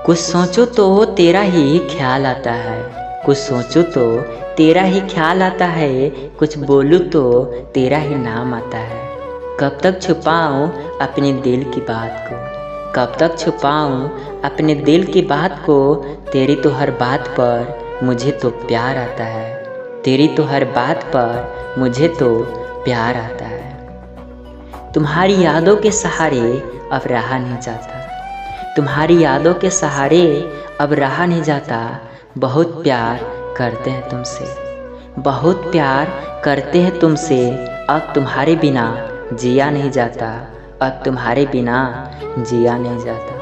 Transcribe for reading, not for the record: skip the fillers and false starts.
कुछ सोचो तो तेरा ही ख्याल आता है, कुछ सोचो तो तेरा ही ख्याल आता है, कुछ बोलूँ तो तेरा ही नाम आता है। कब तक छुपाऊँ अपने दिल की बात को, कब तक छुपाऊँ अपने दिल की बात को। तेरी तो हर बात पर मुझे तो प्यार आता है, तेरी तो हर बात पर मुझे तो प्यार आता है। तुम्हारी यादों के सहारे अब रहा नहीं जाता, तुम्हारी यादों के सहारे अब रहा नहीं जाता। बहुत प्यार करते हैं तुमसे, बहुत प्यार करते हैं तुमसे। अब तुम्हारे बिना जिया नहीं जाता, अब तुम्हारे बिना जिया नहीं जाता।